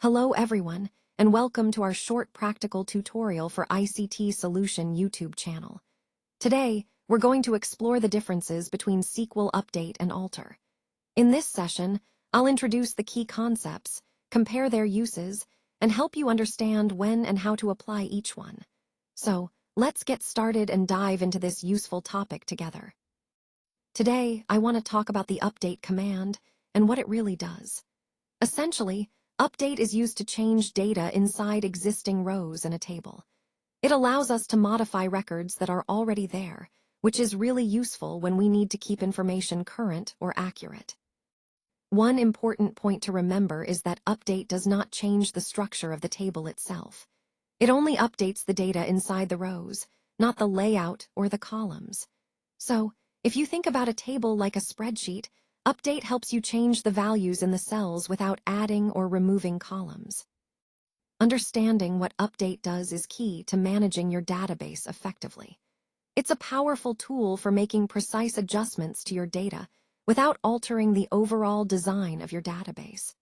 Hello everyone, and welcome to our short practical tutorial for ICT Solution YouTube channel. Today, we're going to explore the differences between SQL UPDATE and ALTER. In this session, I'll introduce the key concepts, compare their uses, and help you understand when and how to apply each one. So, let's get started and dive into this useful topic together. Today, I want to talk about the UPDATE command and what it really does. Essentially, UPDATE is used to change data inside existing rows in a table. It allows us to modify records that are already there, which is really useful when we need to keep information current or accurate. One important point to remember is that UPDATE does not change the structure of the table itself. It only updates the data inside the rows, not the layout or the columns. So, if you think about a table like a spreadsheet, UPDATE helps you change the values in the cells without adding or removing columns. Understanding what UPDATE does is key to managing your database effectively. It's a powerful tool for making precise adjustments to your data without altering the overall design of your database.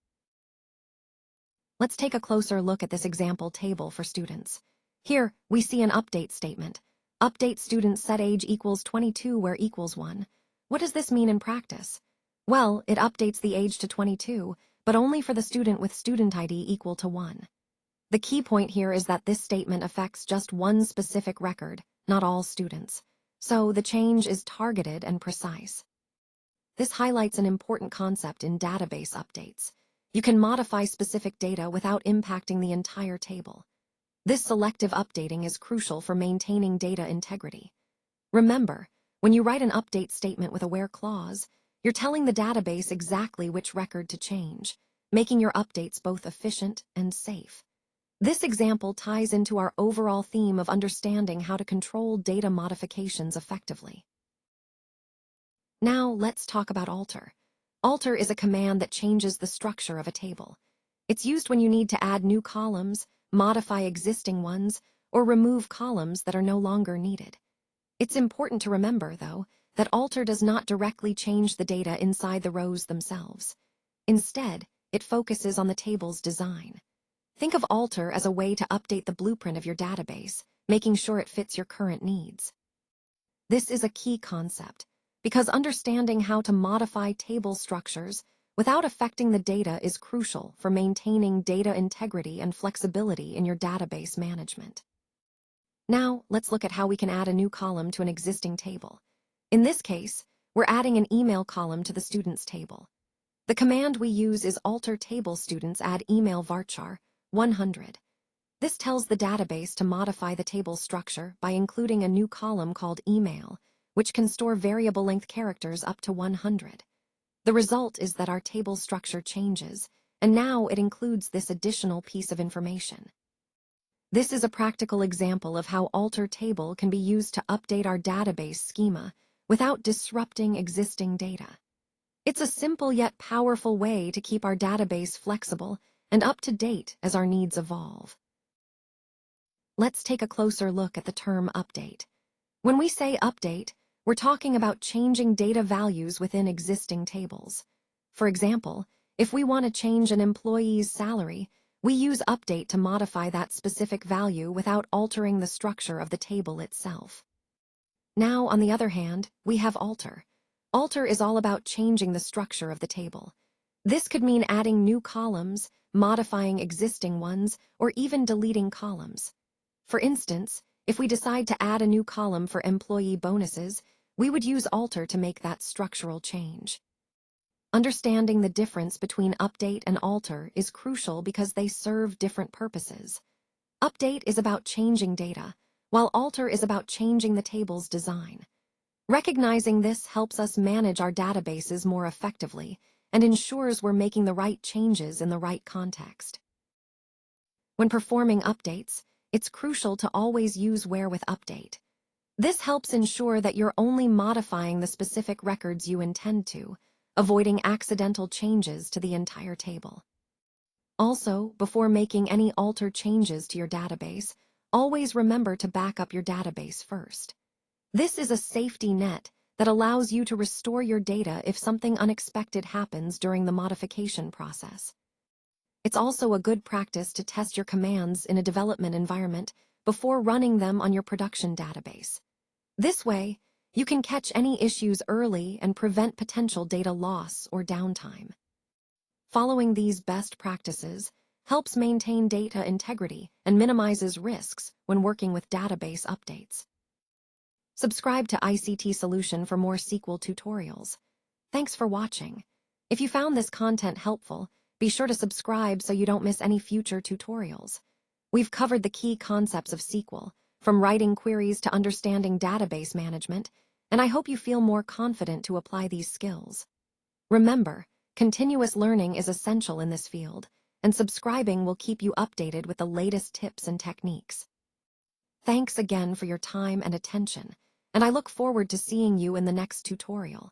Let's take a closer look at this example table for students. Here, we see an UPDATE statement. UPDATE student set age equals 22 where equals 1. What does this mean in practice? Well, it updates the age to 22, but only for the student with student ID equal to 1. The key point here is that this statement affects just one specific record, not all students. So the change is targeted and precise. This highlights an important concept in database updates. You can modify specific data without impacting the entire table. This selective updating is crucial for maintaining data integrity. Remember, when you write an update statement with a where clause, you're telling the database exactly which record to change, making your updates both efficient and safe. This example ties into our overall theme of understanding how to control data modifications effectively. Now, let's talk about ALTER. ALTER is a command that changes the structure of a table. It's used when you need to add new columns, modify existing ones, or remove columns that are no longer needed. It's important to remember, though, that ALTER does not directly change the data inside the rows themselves. Instead, it focuses on the table's design. Think of ALTER as a way to update the blueprint of your database, making sure it fits your current needs. This is a key concept, because understanding how to modify table structures without affecting the data is crucial for maintaining data integrity and flexibility in your database management. Now, let's look at how we can add a new column to an existing table. In this case, we're adding an email column to the students table. The command we use is alter table students add email varchar 100. This tells the database to modify the table structure by including a new column called email, which can store variable length characters up to 100. The result is that our table structure changes, and now it includes this additional piece of information. This is a practical example of how alter table can be used to update our database schema without disrupting existing data. It's a simple yet powerful way to keep our database flexible and up to date as our needs evolve. Let's take a closer look at the term update. When we say update, we're talking about changing data values within existing tables. For example, if we want to change an employee's salary, we use update to modify that specific value without altering the structure of the table itself. Now, on the other hand, we have alter. Alter is all about changing the structure of the table. This could mean adding new columns, modifying existing ones, or even deleting columns. For instance, if we decide to add a new column for employee bonuses, we would use alter to make that structural change. Understanding the difference between update and alter is crucial because they serve different purposes. Update is about changing data, while alter is about changing the table's design. Recognizing this helps us manage our databases more effectively and ensures we're making the right changes in the right context. When performing updates, it's crucial to always use where with update. This helps ensure that you're only modifying the specific records you intend to, avoiding accidental changes to the entire table. Also, before making any alter changes to your database, always remember to back up your database first. This is a safety net that allows you to restore your data if something unexpected happens during the modification process. It's also a good practice to test your commands in a development environment before running them on your production database. This way, you can catch any issues early and prevent potential data loss or downtime. Following these best practices helps maintain data integrity and minimizes risks when working with database updates. Subscribe to ICT Solution for more SQL tutorials. Thanks for watching. If you found this content helpful, be sure to subscribe so you don't miss any future tutorials. We've covered the key concepts of SQL, from writing queries to understanding database management, and I hope you feel more confident to apply these skills. Remember, continuous learning is essential in this field, and subscribing will keep you updated with the latest tips and techniques. Thanks again for your time and attention, and I look forward to seeing you in the next tutorial.